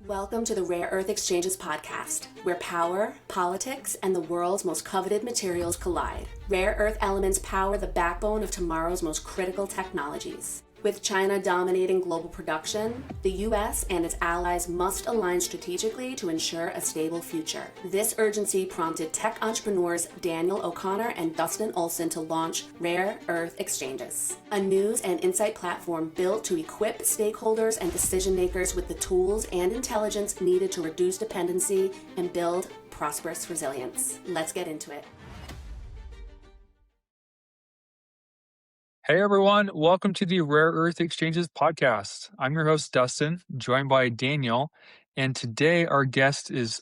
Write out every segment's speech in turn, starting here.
Welcome to the Rare Earth Exchanges podcast, where power, politics, and the world's most coveted materials collide. Rare earth elements power the backbone of tomorrow's most critical technologies. With China dominating global production, the U.S. and its allies must align strategically to ensure a stable future. This urgency prompted tech entrepreneurs Daniel O'Connor and Dustin Olsen to launch Rare Earth Exchanges, a news and insight platform built to equip stakeholders and decision makers with the tools and intelligence needed to reduce dependency and build prosperous resilience. Let's get into it. Hey everyone, welcome to the Rare Earth Exchanges podcast. I'm your host, Dustin, joined by Daniel, and today our guest is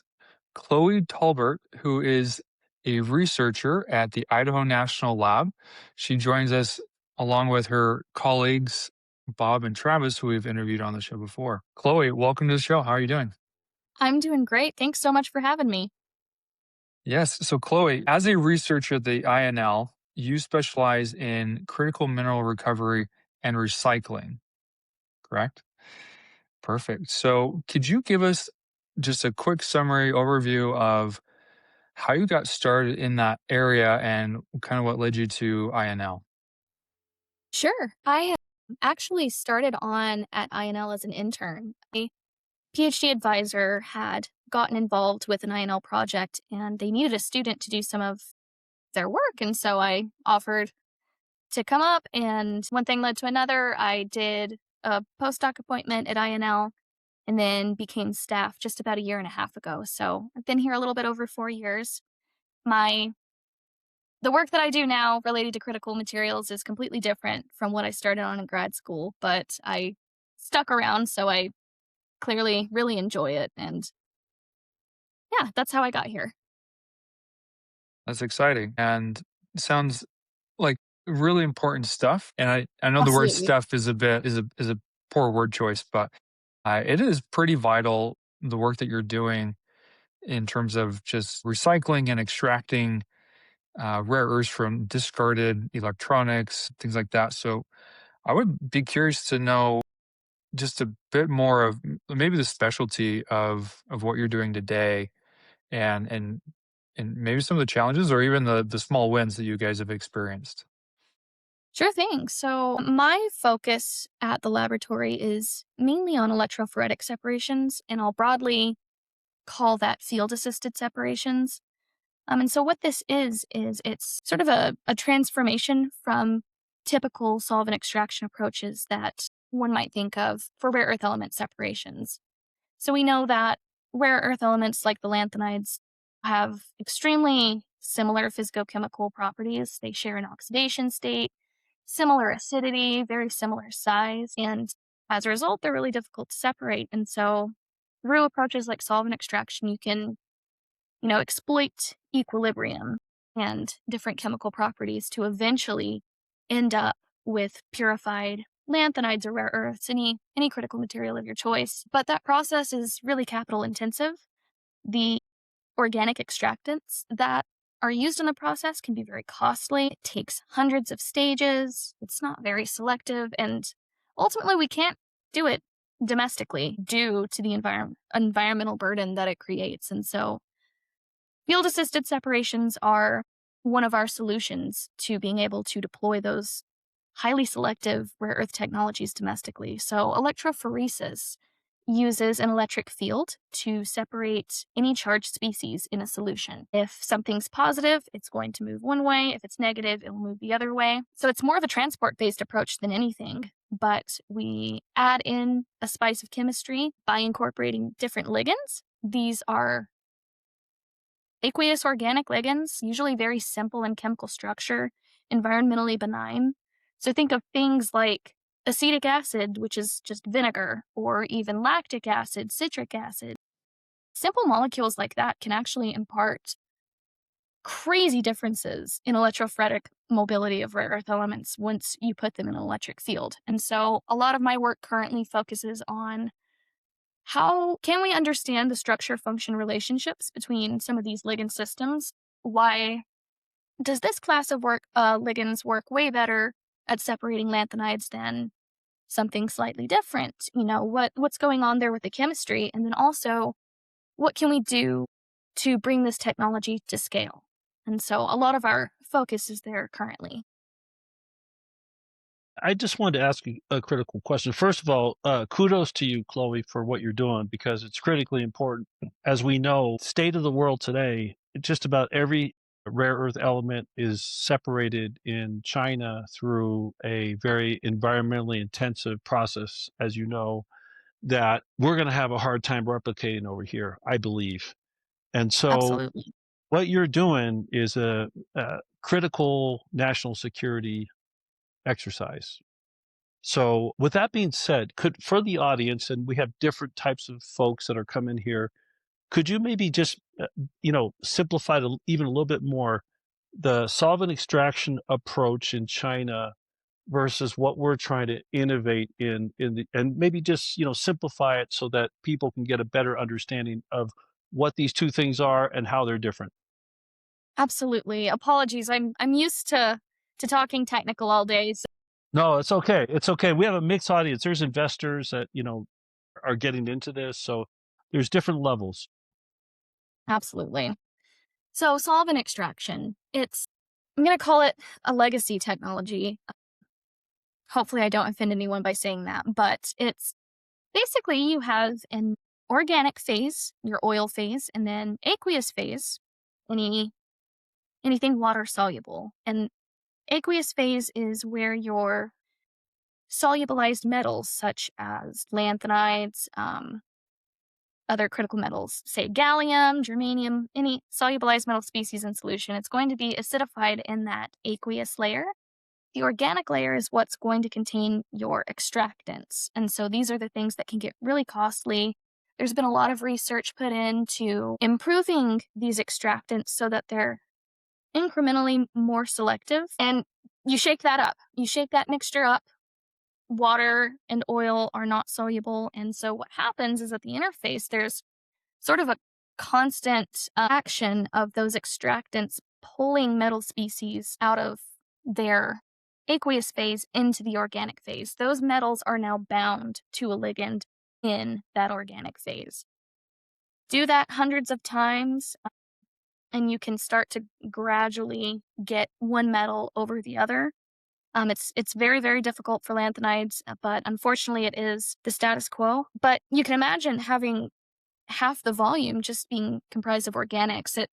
Chloe Tolbert, who is a researcher at the Idaho National Lab. She joins us along with her colleagues, Bob and Travis, who we've interviewed on the show before. Chloe, welcome to the show. How are you doing? I'm doing great. Thanks so much for having me. Yes, so Chloe, as a researcher at the INL, you specialize in critical mineral recovery and recycling, correct? Perfect. So could you give us just a quick summary overview of how you got started in that area and kind of what led you to INL? Sure. I actually started on at INL as an intern. A PhD advisor had gotten involved with an INL project and they needed a student to do some of their work. And so I offered to come up, and one thing led to another. I did a postdoc appointment at INL and then became staff just about a year and a half ago. So I've been here a little bit over 4 years. The work that I do now related to critical materials is completely different from what I started on in grad school, but I stuck around, so I clearly really enjoy it. And yeah, that's how I got here. That's exciting and sounds like really important stuff. And I know the word Absolutely. stuff is a poor word choice, but it is pretty vital, the work that you're doing in terms of just recycling and extracting rare earths from discarded electronics, things like that. So I would be curious to know just a bit more of maybe the specialty of what you're doing today, and maybe some of the challenges or even the small wins that you guys have experienced. Sure thing. So my focus at the laboratory is mainly on electrophoretic separations, and I'll broadly call that field-assisted separations. And so what this is it's sort of a transformation from typical solvent extraction approaches that one might think of for rare earth element separations. So we know that rare earth elements like the lanthanides have extremely similar physicochemical properties. They share an oxidation state, similar acidity, very similar size, and as a result, they're really difficult to separate. And so through approaches like solvent extraction, you can exploit equilibrium and different chemical properties to eventually end up with purified lanthanides or rare earths, any critical material of your choice. But that process is really capital intensive. The organic extractants that are used in the process can be very costly. It takes hundreds of stages. It's not very selective. And ultimately, we can't do it domestically due to the environmental burden that it creates. And so field-assisted separations are one of our solutions to being able to deploy those highly selective rare earth technologies domestically. So electrophoresis uses an electric field to separate any charged species in a solution. If something's positive, it's going to move one way. If it's negative, it will move the other way. So it's more of a transport-based approach than anything, but we add in a spice of chemistry by incorporating different ligands. These are aqueous organic ligands, usually very simple in chemical structure, environmentally benign. So think of things like acetic acid, which is just vinegar, or even lactic acid, citric acid. Simple molecules like that can actually impart crazy differences in electrophoretic mobility of rare earth elements once you put them in an electric field. And so a lot of my work currently focuses on how can we understand the structure-function relationships between some of these ligand systems? Why does this class of ligands work way better at separating lanthanides than something slightly different? What's going on there with the chemistry? And then also, what can we do to bring this technology to scale? And so a lot of our focus is there currently. I just wanted to ask you a critical question. First of all, kudos to you, Chloe, for what you're doing because it's critically important. As we know, state of the world today, just about every rare earth element is separated in China through a very environmentally intensive process, as you know, that we're going to have a hard time replicating over here, I believe. And so Absolutely. what you're doing is a critical national security exercise. So, with that being said, could for the audience, and we have different types of folks that are coming here, could you maybe just, simplify it even a little bit more the solvent extraction approach in China versus what we're trying to innovate and maybe just simplify it so that people can get a better understanding of what these two things are and how they're different. Absolutely. Apologies. I'm used to talking technical all day. So No, it's okay. It's okay. We have a mixed audience. There's investors that, are getting into this. So there's different levels. absolutely. So solvent extraction, I'm going to call it a legacy technology. Hopefully I don't offend anyone by saying that, but it's basically you have an organic phase, your oil phase, and then aqueous phase, anything water soluble. And aqueous phase is where your solubilized metals such as lanthanides, other critical metals, say gallium, germanium, any solubilized metal species in solution, it's going to be acidified in that aqueous layer. The organic layer is what's going to contain your extractants. And so these are the things that can get really costly. There's been a lot of research put into improving these extractants so that they're incrementally more selective. And you shake that up. You shake that mixture up. Water and oil are not soluble. And so what happens is at the interface, there's sort of a constant action of those extractants pulling metal species out of their aqueous phase into the organic phase. Those metals are now bound to a ligand in that organic phase. Do that hundreds of times, and you can start to gradually get one metal over the other. It's very, very difficult for lanthanides, but unfortunately it is the status quo. But you can imagine having half the volume just being comprised of organics.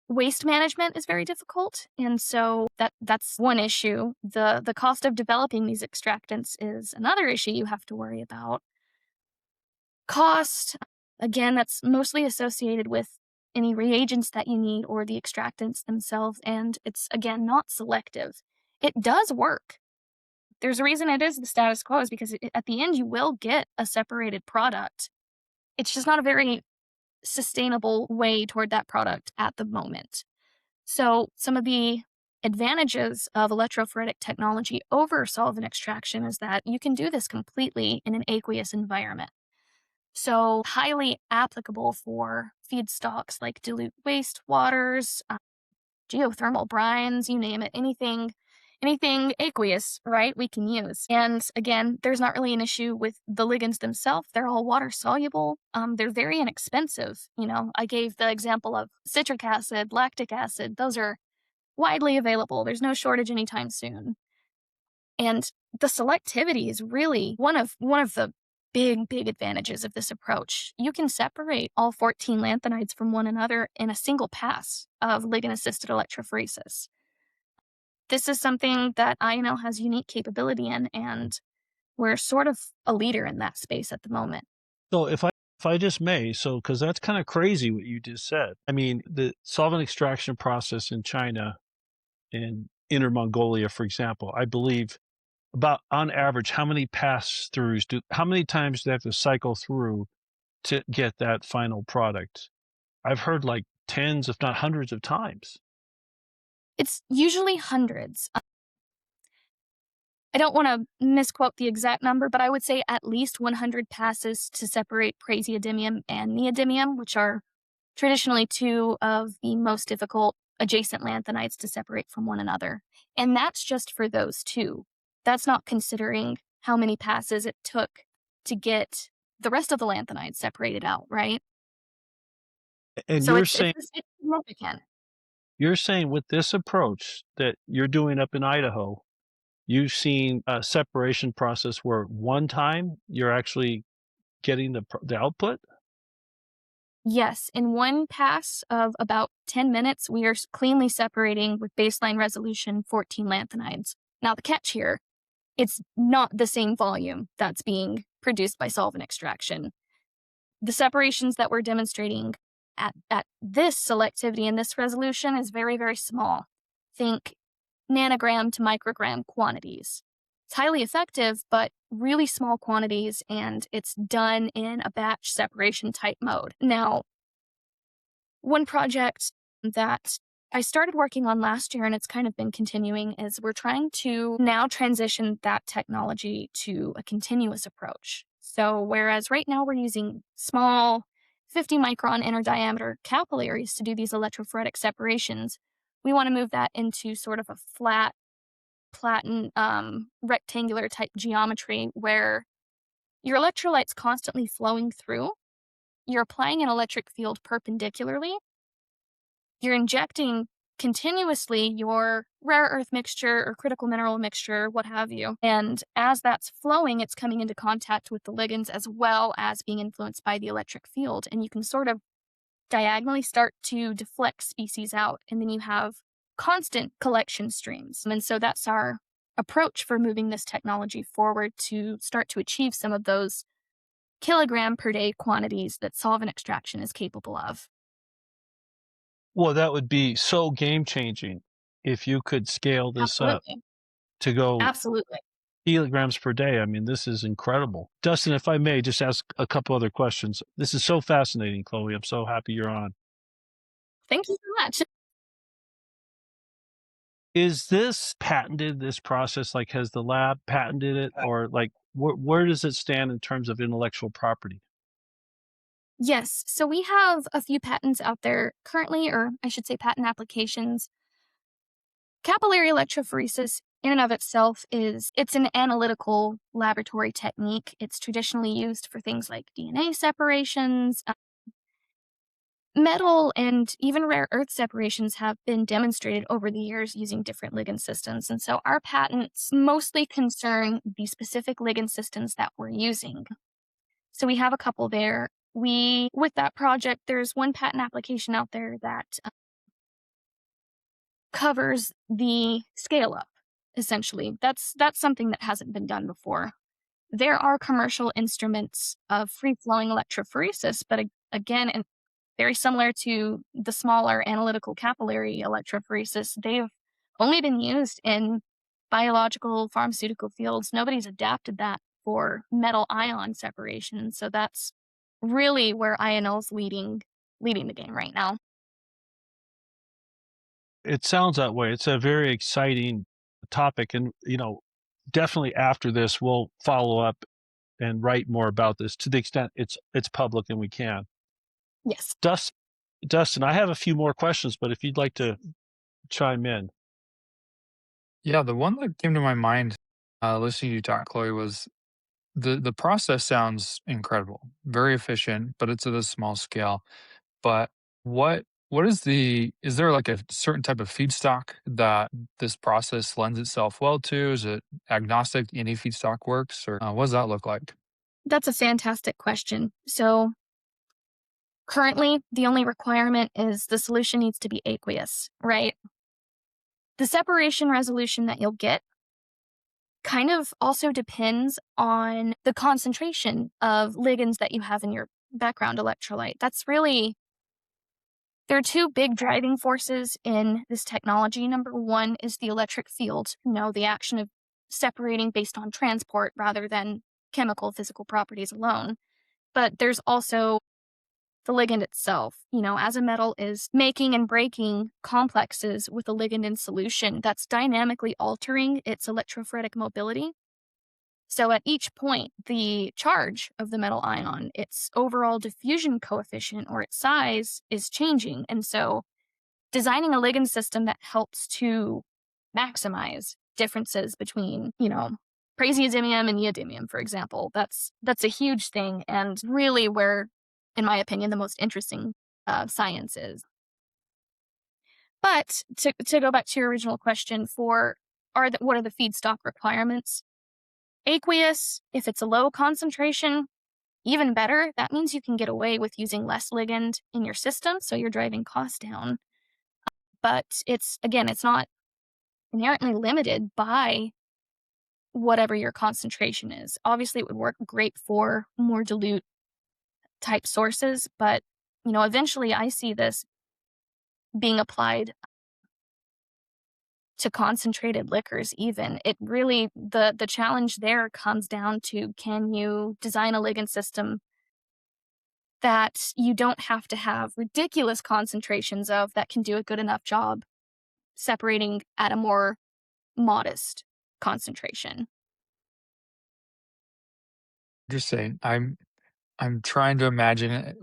Waste management is very difficult, and so that's one issue. The cost of developing these extractants is another issue you have to worry about. Cost, again, that's mostly associated with any reagents that you need or the extractants themselves, and it's, again, not selective. It does work. There's a reason it is the status quo is because at the end you will get a separated product. It's just not a very sustainable way toward that product at the moment. So some of the advantages of electrophoretic technology over solvent extraction is that you can do this completely in an aqueous environment. So highly applicable for feedstocks like dilute wastewaters, geothermal brines, you name it, anything aqueous, right, we can use. And again, there's not really an issue with the ligands themselves. They're all water soluble. They're very inexpensive. I gave the example of citric acid, lactic acid. Those are widely available. There's no shortage anytime soon. And the selectivity is really one of the big advantages of this approach. You can separate all 14 lanthanides from one another in a single pass of ligand-assisted electrophoresis. This is something that INL has unique capability in, and we're sort of a leader in that space at the moment. So if I just may, so because that's kind of crazy what you just said. I mean, the solvent extraction process in China, in Inner Mongolia, for example, I believe about on average, how many how many times do they have to cycle through to get that final product? I've heard like tens, if not hundreds of times. It's usually hundreds. I don't want to misquote the exact number, but I would say at least 100 passes to separate praseodymium and neodymium, which are traditionally two of the most difficult adjacent lanthanides to separate from one another. And that's just for those two. That's not considering how many passes it took to get the rest of the lanthanides separated out, right? And So it's significant. you're saying with this approach that you're doing up in Idaho, you've seen a separation process where one time you're actually getting the output? Yes, in one pass of about 10 minutes, we are cleanly separating with baseline resolution 14 lanthanides. Now, the catch here, it's not the same volume that's being produced by solvent extraction. The separations that we're demonstrating at this selectivity and this resolution is very, very small. Think nanogram to microgram quantities. It's highly effective, but really small quantities, and it's done in a batch separation type mode. Now, one project that I started working on last year, and it's kind of been continuing, is we're trying to now transition that technology to a continuous approach. So whereas right now we're using small 50 micron inner diameter capillaries to do these electrophoretic separations, we want to move that into sort of a flat, platen, rectangular type geometry where your electrolyte's constantly flowing through. You're applying an electric field perpendicularly. You're injecting continuously your rare earth mixture or critical mineral mixture, what have you. And as that's flowing, it's coming into contact with the ligands as well as being influenced by the electric field. And you can sort of diagonally start to deflect species out. And then you have constant collection streams. And so that's our approach for moving this technology forward to start to achieve some of those kilogram per day quantities that solvent extraction is capable of. Well, that would be so game changing if you could scale this up Absolutely. to go Absolutely. kilograms per day. I mean, this is incredible. Dustin, if I may just ask a couple other questions. This is so fascinating, Chloe. I'm so happy you're on. Thank you so much. Is this patented, this process? Like, has the lab patented it? Or, like, where does it stand in terms of intellectual property? Yes. So we have a few patents out there currently, or I should say patent applications. Capillary electrophoresis in and of itself it's an analytical laboratory technique. It's traditionally used for things like DNA separations. Metal and even rare earth separations have been demonstrated over the years using different ligand systems. And so our patents mostly concern the specific ligand systems that we're using. So we have a couple there. With that project, there's one patent application out there that covers the scale up, essentially. That's something that hasn't been done before. There are commercial instruments of free-flowing electrophoresis, but again, and very similar to the smaller analytical capillary electrophoresis, they've only been used in biological pharmaceutical fields. Nobody's adapted that for metal ion separation. So that's really where INL's leading the game right now. It sounds that way. It's a very exciting topic. And, definitely after this, we'll follow up and write more about this to the extent it's public and we can. Yes. Dustin, I have a few more questions, but if you'd like to chime in. Yeah, the one that came to my mind listening to you talk, Chloe, was the process sounds incredible, very efficient, but it's at a small scale. But what is there like a certain type of feedstock that this process lends itself well to? Is it agnostic? Any feedstock works, or what does that look like? That's a fantastic question. So currently, the only requirement is the solution needs to be aqueous, right? The separation resolution that you'll get kind of also depends on the concentration of ligands that you have in your background electrolyte. There are two big driving forces in this technology. Number one is the electric field, the action of separating based on transport rather than chemical physical properties alone. But there's also the ligand itself. As a metal is making and breaking complexes with a ligand in solution, that's dynamically altering its electrophoretic mobility. So at each point, the charge of the metal ion, its overall diffusion coefficient or its size is changing. And so designing a ligand system that helps to maximize differences between, praseodymium and neodymium, for example. That's a huge thing, and really where, in my opinion, the most interesting science is. But to go back to your original question, what are the feedstock requirements? Aqueous, if it's a low concentration, even better. That means you can get away with using less ligand in your system, so you're driving costs down. But it's not inherently limited by whatever your concentration is. Obviously, it would work great for more dilute type sources, but eventually I see this being applied to concentrated liquors even. It really, the challenge there comes down to, can you design a ligand system that you don't have to have ridiculous concentrations of, that can do a good enough job separating at a more modest concentration. Interesting. I'm trying to imagine an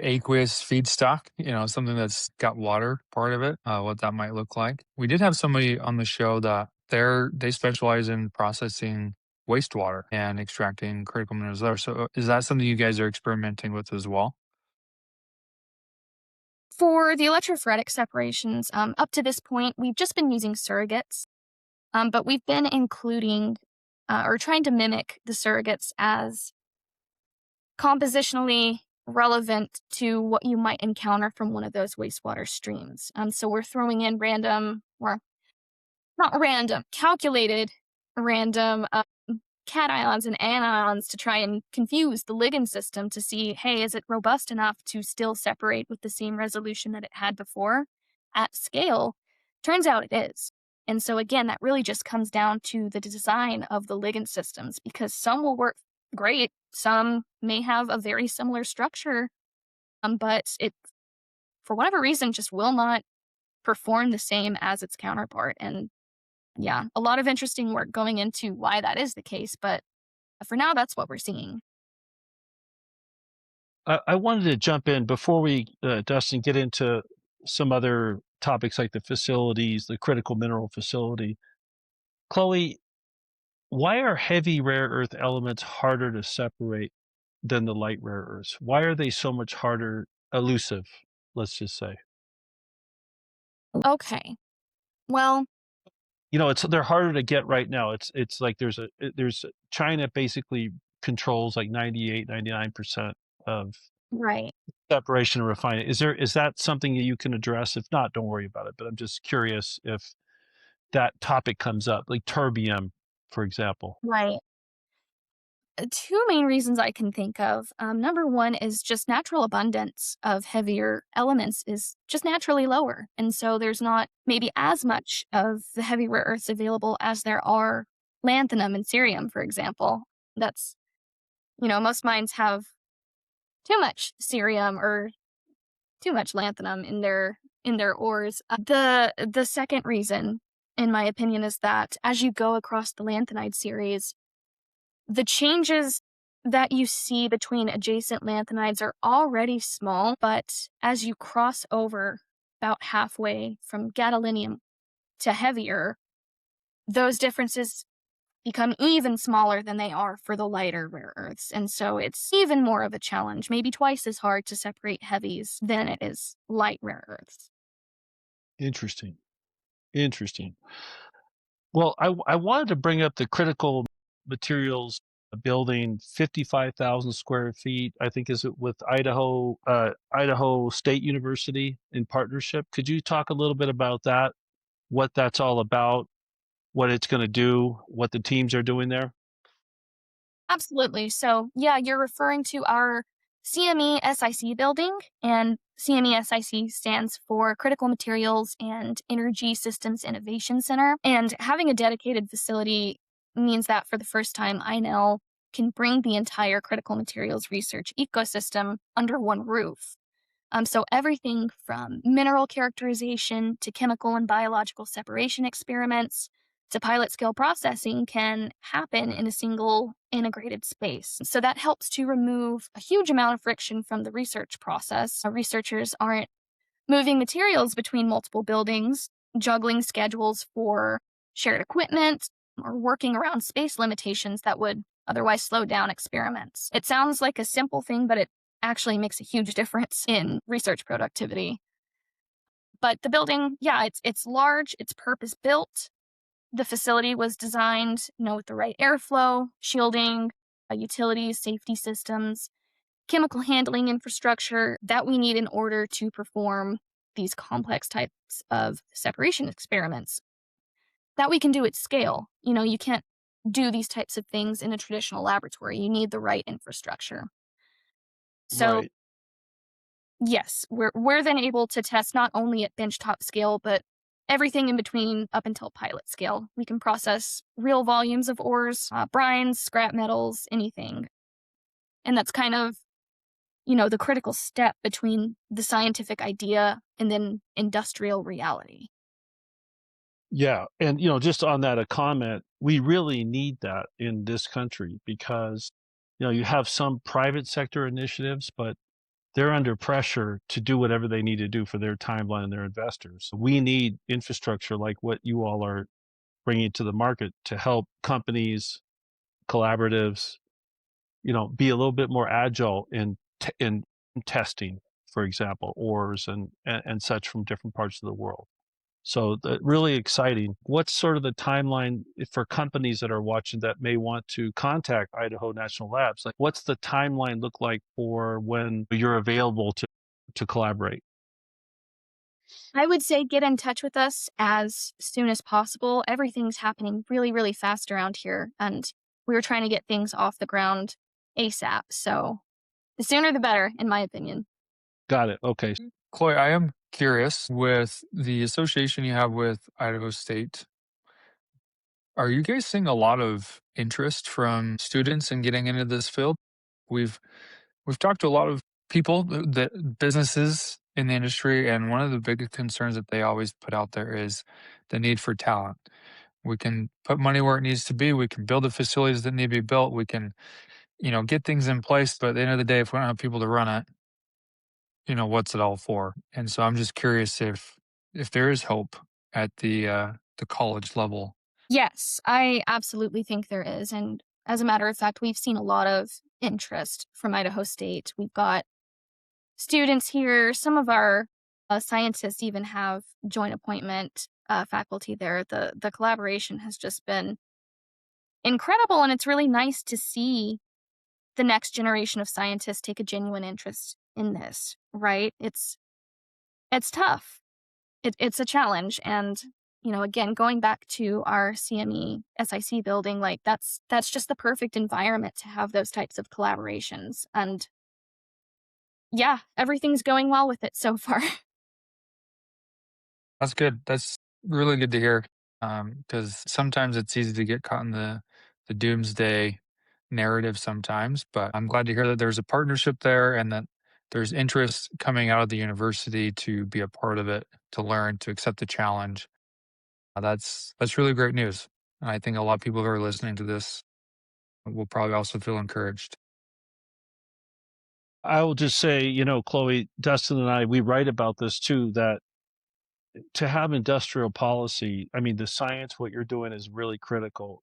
aqueous feedstock, something that's got water part of it, what that might look like. We did have somebody on the show that they specialize in processing wastewater and extracting critical minerals there. So is that something you guys are experimenting with as well? For the electrophoretic separations, up to this point, we've just been using surrogates, but we've been including or trying to mimic the surrogates as compositionally relevant to what you might encounter from one of those wastewater streams. So we're throwing in calculated random cations and anions to try and confuse the ligand system to see, hey, is it robust enough to still separate with the same resolution that it had before at scale? Turns out it is. And so again, that really just comes down to the design of the ligand systems, because some will work great, some may have a very similar structure, but it, for whatever reason, just will not perform the same as its counterpart. And yeah, a lot of interesting work going into why that is the case, but for now, that's what we're seeing. I wanted to jump in before we, Dustin, get into some other topics like the facilities, the critical mineral facility. Chloe, why are heavy rare earth elements harder to separate than the light rare earths? Why are they so much harder, elusive, let's just say? Okay. Well, they're harder to get right now. It's like there's China basically controls like 99% of right. separation and refining. Is that something that you can address? If not, don't worry about it. But I'm just curious if that topic comes up, like terbium, for example. Right. Two main reasons I can think of. Number one is just natural abundance of heavier elements is just naturally lower. And so there's not maybe as much of the heavy rare earths available as there are lanthanum and cerium, for example. That's, most mines have too much cerium or too much lanthanum in their ores. The second reason, in my opinion, is that as you go across the lanthanide series, the changes that you see between adjacent lanthanides are already small, but as you cross over about halfway from gadolinium to heavier, those differences become even smaller than they are for the lighter rare earths. And so it's even more of a challenge, maybe twice as hard to separate heavies than it is light rare earths. Interesting. Well, I wanted to bring up the critical materials building, 55,000 square feet, I think, is it with Idaho State University in partnership. Could you talk a little bit about that, what that's all about, what it's going to do, what the teams are doing there? Absolutely. So, yeah, you're referring to our CME SIC building, and CME SIC stands for Critical Materials and Energy Systems Innovation Center. And having a dedicated facility means that for the first time, INL can bring the entire critical materials research ecosystem under one roof. So everything from mineral characterization to chemical and biological separation experiments to pilot scale processing can happen in a single integrated space. So that helps to remove a huge amount of friction from the research process. Researchers aren't moving materials between multiple buildings, juggling schedules for shared equipment, or working around space limitations that would otherwise slow down experiments. It sounds like a simple thing, but it actually makes a huge difference in research productivity. But the building, yeah, it's large, it's purpose-built. The facility was designed, with the right airflow, shielding, utilities, safety systems, chemical handling infrastructure that we need in order to perform these complex types of separation experiments that we can do at scale. You can't do these types of things in a traditional laboratory. You need the right infrastructure. So, Right. yes, we're then able to test not only at benchtop scale, but everything in between up until pilot scale. We can process real volumes of ores, brines, scrap metals, anything. And that's kind of, the critical step between the scientific idea and then industrial reality. Yeah. And, just on that, a comment, we really need that in this country because, you have some private sector initiatives, but they're under pressure to do whatever they need to do for their timeline and their investors. We need infrastructure like what you all are bringing to the market to help companies, collaboratives, be a little bit more agile in testing, for example, ores and such from different parts of the world. So really exciting. What's sort of the timeline for companies that are watching that may want to contact Idaho National Labs? Like, what's the timeline look like for when you're available to collaborate? I would say get in touch with us as soon as possible. Everything's happening really, really fast around here, and we're trying to get things off the ground ASAP. So the sooner the better, in my opinion. Got it. Okay. Chloe, I am curious with the association you have with Idaho State. Are you guys seeing a lot of interest from students in getting into this field? We've we've talked to a lot of people, that businesses in the industry, and one of the big concerns that they always put out there is the need for talent. We can put money where it needs to be. We can build the facilities that need to be built. We can, get things in place. But at the end of the day, if we don't have people to run it, what's it all for? And so I'm just curious if there is hope at the college level. Yes, I absolutely think there is. And as a matter of fact, we've seen a lot of interest from Idaho State. We've got students here. Some of our scientists even have joint appointment faculty there. The collaboration has just been incredible, and it's really nice to see the next generation of scientists take a genuine interest in this. Right? It's tough. It's a challenge, and again, going back to our CME SIC building, like that's just the perfect environment to have those types of collaborations. And yeah, everything's going well with it so far. That's good. That's really good to hear. Because sometimes it's easy to get caught in the doomsday narrative sometimes. But I'm glad to hear that there's a partnership there and that there's interest coming out of the university to be a part of it, to learn, to accept the challenge. That's really great news. And I think a lot of people who are listening to this will probably also feel encouraged. I will just say, Chloe, Dustin and I, we write about this too, that to have industrial policy, I mean, the science, what you're doing is really critical.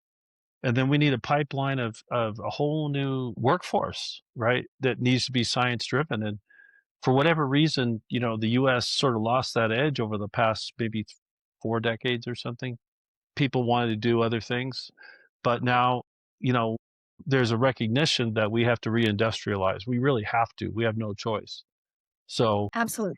And then we need a pipeline of a whole new workforce, right? That needs to be science driven. And for whatever reason, the US sort of lost that edge over the past maybe 4 decades or something. People wanted to do other things. But now, you know, there's a recognition that we have to reindustrialize. We really have to. We have no choice. So, Absolutely.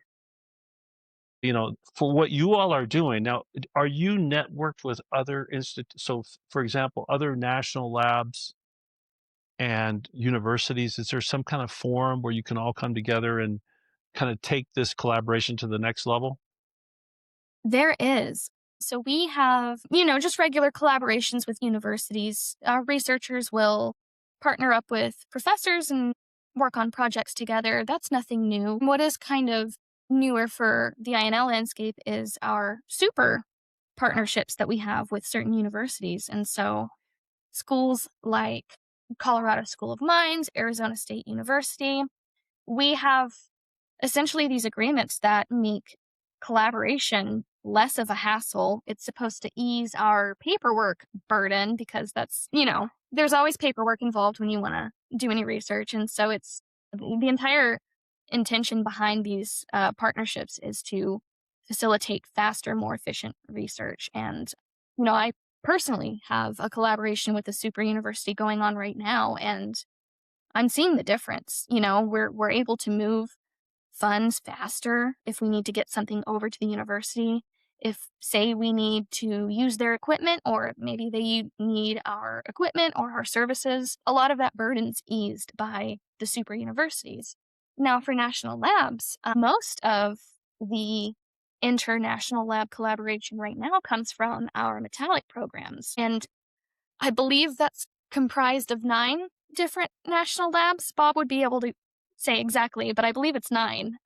for what you all are doing now, are you networked with other So, for example, other national labs and universities? Is there some kind of forum where you can all come together and kind of take this collaboration to the next level? There is. So we have, just regular collaborations with universities. Our researchers will partner up with professors and work on projects together. That's nothing new. What is kind of newer for the INL landscape is our super partnerships that we have with certain universities. And so schools like Colorado School of Mines, Arizona State University, we have essentially these agreements that make collaboration less of a hassle. It's supposed to ease our paperwork burden because that's, there's always paperwork involved when you want to do any research. And so it's the entire intention behind these partnerships is to facilitate faster, more efficient research. And, I personally have a collaboration with a super university going on right now, and I'm seeing the difference. We're able to move funds faster if we need to get something over to the university. If, say, we need to use their equipment, or maybe they need our equipment or our services, a lot of that burden's eased by the super universities. Now, for national labs, most of the international lab collaboration right now comes from our metallic programs. And I believe that's comprised of 9 different national labs. Bob would be able to say exactly, but I believe it's 9,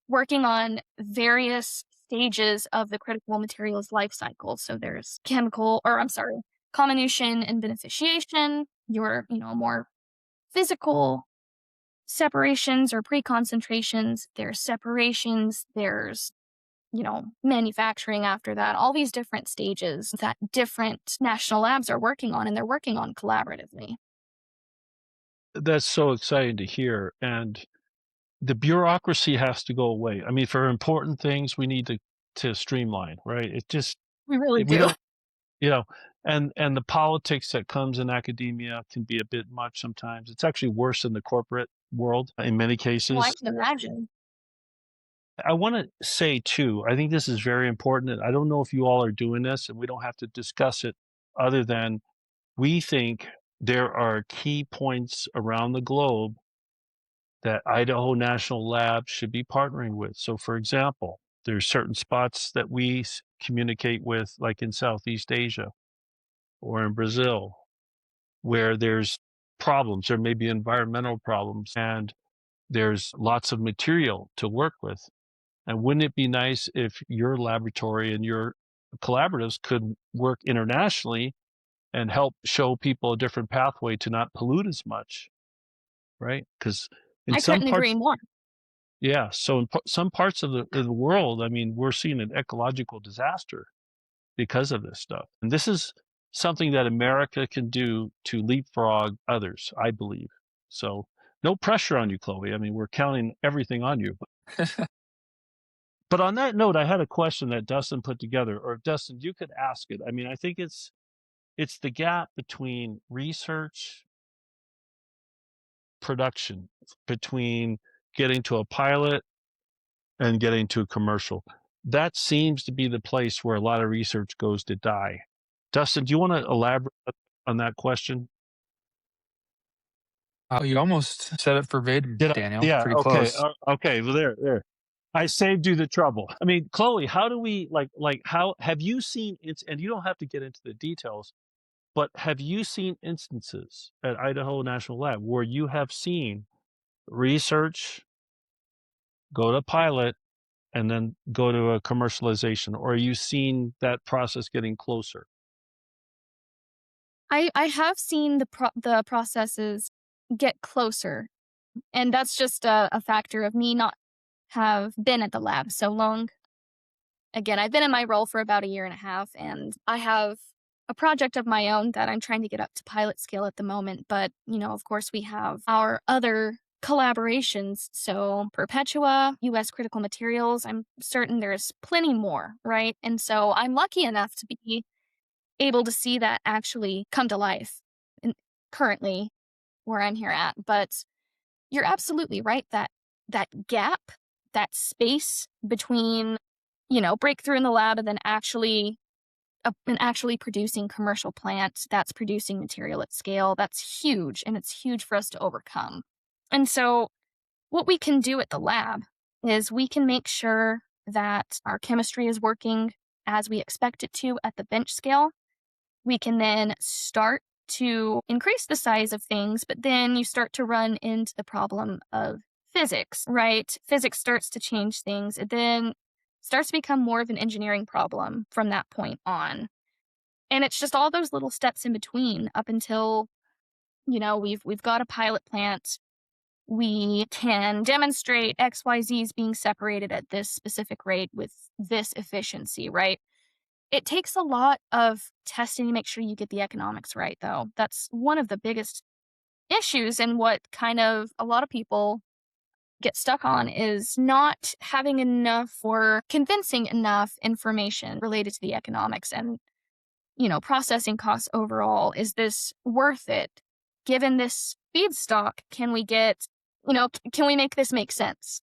working on various stages of the critical materials life cycle. So there's comminution and beneficiation, your, more physical separations or pre-concentrations, there's separations, there's, manufacturing after that, all these different stages that different national labs are working on, and they're working on collaboratively. That's so exciting to hear. And the bureaucracy has to go away. I mean, for important things, we need to streamline, right? We really we do. don't, you know, and the politics that comes in academia can be a bit much sometimes. It's actually worse in the corporate world in many cases. Well, I can imagine. I want to say too, I think this is very important. I don't know if you all are doing this, and we don't have to discuss it other than we think there are key points around the globe that Idaho National Lab should be partnering with. So, for example, there's certain spots that we communicate with, like in Southeast Asia or in Brazil, where there's problems. There may be environmental problems, and there's lots of material to work with. And wouldn't it be nice if your laboratory and your collaboratives could work internationally and help show people a different pathway to not pollute as much, right? Because in I some couldn't parts, agree more. yeah. So in some parts of the world, I mean, we're seeing an ecological disaster because of this stuff. And this is something that America can do to leapfrog others, I believe. So no pressure on you, Chloe. I mean, we're counting everything on you. But on that note, I had a question that Dustin put together, or Dustin, you could ask it. I mean, I think it's the gap between research production, between getting to a pilot and getting to a commercial. That seems to be the place where a lot of research goes to die. Dustin, do you want to elaborate on that question? You almost said it verbatim, Did I? Daniel. Yeah. Pretty Okay. close. Okay. Well, there. I saved you the trouble. I mean, Chloe, how do we how have you seen it? And you don't have to get into the details, but have you seen instances at Idaho National Lab where you have seen research go to pilot and then go to a commercialization, or are you seeing that process getting closer? I have seen the processes get closer, and that's just a factor of me not have been at the lab so long. Again, I've been in my role for about 1.5 years, and I have a project of my own that I'm trying to get up to pilot scale at the moment. But, of course, we have our other collaborations. So Perpetua, US Critical Materials, I'm certain there's plenty more, right? And so I'm lucky enough to be able to see that actually come to life currently where I'm here at. But you're absolutely right that gap, that space between, breakthrough in the lab and then actually producing commercial plant that's producing material at scale, that's huge, and it's huge for us to overcome. And so what we can do at the lab is we can make sure that our chemistry is working as we expect it to at the bench scale. We can then start to increase the size of things, but then you start to run into the problem of physics, right? Physics starts to change things. It then starts to become more of an engineering problem from that point on. And it's just all those little steps in between up until, we've got a pilot plant. We can demonstrate XYZs being separated at this specific rate with this efficiency, right? It takes a lot of testing to make sure you get the economics right, though. That's one of the biggest issues, and what kind of a lot of people get stuck on is not having enough or convincing enough information related to the economics and, processing costs overall. Is this worth it? Given this feedstock, can we get, can we make this make sense?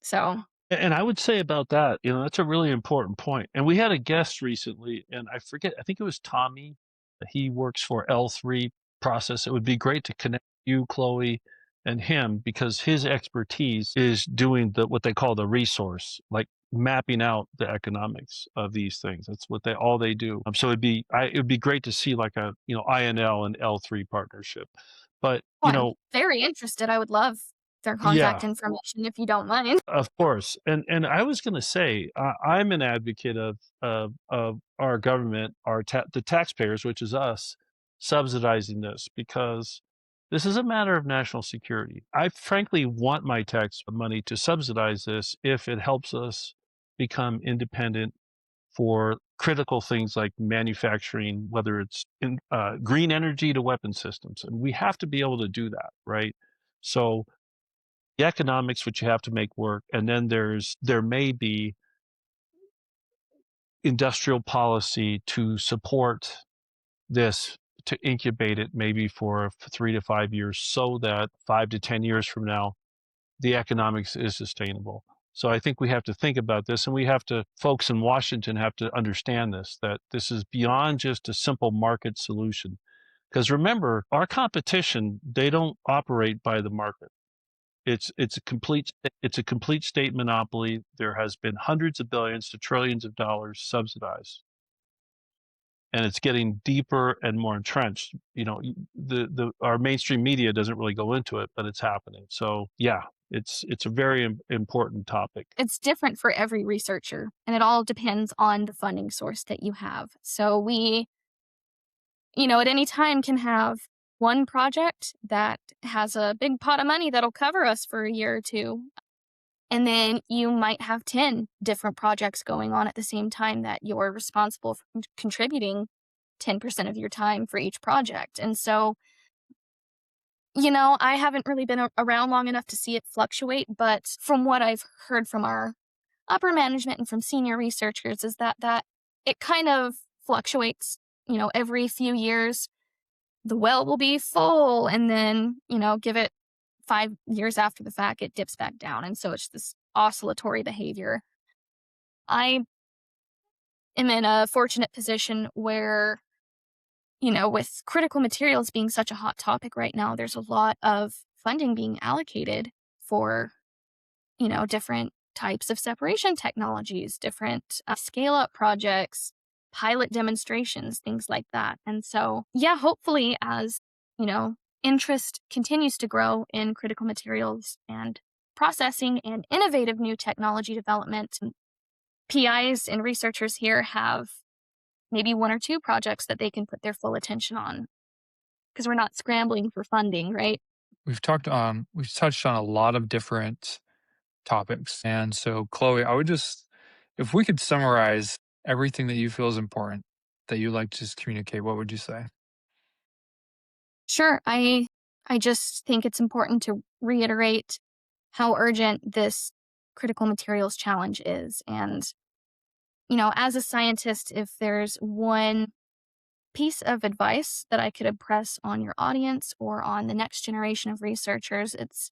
So, And I would say about that, that's a really important point. And we had a guest recently, and I forget, I think it was Tommy. He works for L3 Process. It would be great to connect you, Chloe, and him, because his expertise is doing what they call the resource, like mapping out the economics of these things. That's what all they do. So it would be great to see like a INL and L3 partnership. But I'm very interested. I would love their contact yeah, information if you don't mind. of course. And I was going to say, I'm an advocate of our government, the taxpayers, which is us, subsidizing this, because this is a matter of national security. I frankly want my tax money to subsidize this if it helps us become independent for critical things like manufacturing, whether it's in green energy to weapon systems. And we have to be able to do that, right? So the economics, which you have to make work, and then there may be industrial policy to support this, to incubate it maybe for 3 to 5 years, so that 5 to 10 years from now the economics is sustainable. So I think we have to think about this, and folks in Washington have to understand this, that this is beyond just a simple market solution. Because remember, our competition, they don't operate by the market. It's a complete state monopoly. There has been hundreds of billions to trillions of dollars subsidized, and it's getting deeper and more entrenched. Our mainstream media doesn't really go into it, but it's happening. So yeah, it's a very important topic. It's different for every researcher, and it all depends on the funding source that you have. So we, at any time can have one project that has a big pot of money that'll cover us for a year or two. And then you might have 10 different projects going on at the same time that you're responsible for contributing 10% of your time for each project. And so, I haven't really been around long enough to see it fluctuate, but from what I've heard from our upper management and from senior researchers is that it kind of fluctuates, every few years. The well will be full, and then, give it 5 years after the fact, it dips back down. And so it's this oscillatory behavior. I am in a fortunate position where, with critical materials being such a hot topic right now, there's a lot of funding being allocated for, different types of separation technologies, different scale up projects, pilot demonstrations, things like that. And so, yeah, hopefully as, interest continues to grow in critical materials and processing and innovative new technology development, PIs and researchers here have maybe 1 or 2 projects that they can put their full attention on, because we're not scrambling for funding, right? We've touched on a lot of different topics. And so, Chloe, if we could summarize everything that you feel is important that you like to just communicate, what would you say? Sure. I just think it's important to reiterate how urgent this critical materials challenge is. And, as a scientist, if there's one piece of advice that I could impress on your audience or on the next generation of researchers, it's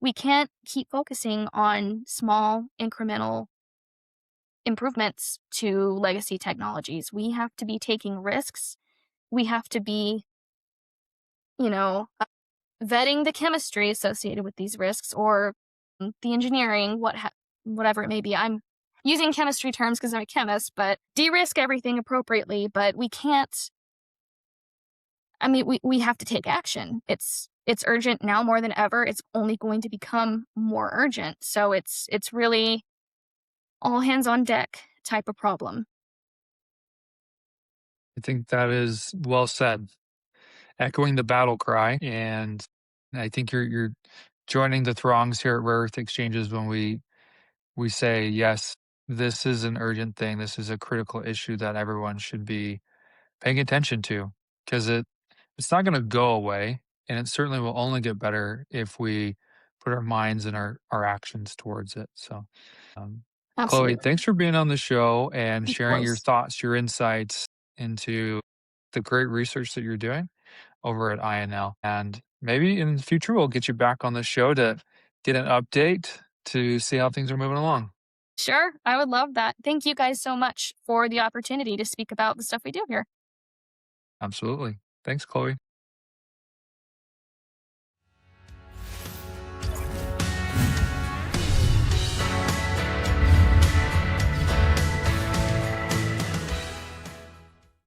we can't keep focusing on small incremental improvements to legacy technologies. We have to be taking risks. We have to be, vetting the chemistry associated with these risks, or the engineering, whatever it may be. I'm using chemistry terms because I'm a chemist, but de-risk everything appropriately. But we can't. We have to take action. It's urgent now more than ever. It's only going to become more urgent. So it's really all hands on deck type of problem. I think that is well said. Echoing the battle cry, and I think you're joining the throngs here at Rare Earth Exchanges when we say, yes, this is an urgent thing. This is a critical issue that everyone should be paying attention to because it's not going to go away. And it certainly will only get better if we put our minds and our actions towards it. So, um, Chloe, Absolutely. thanks for being on the show and Of sharing your course. thoughts, your insights into the great research that you're doing over at INL. And maybe in the future, we'll get you back on the show to get an update to see how things are moving along. Sure, I would love that. Thank you guys so much for the opportunity to speak about the stuff we do here. Absolutely. Thanks, Chloe.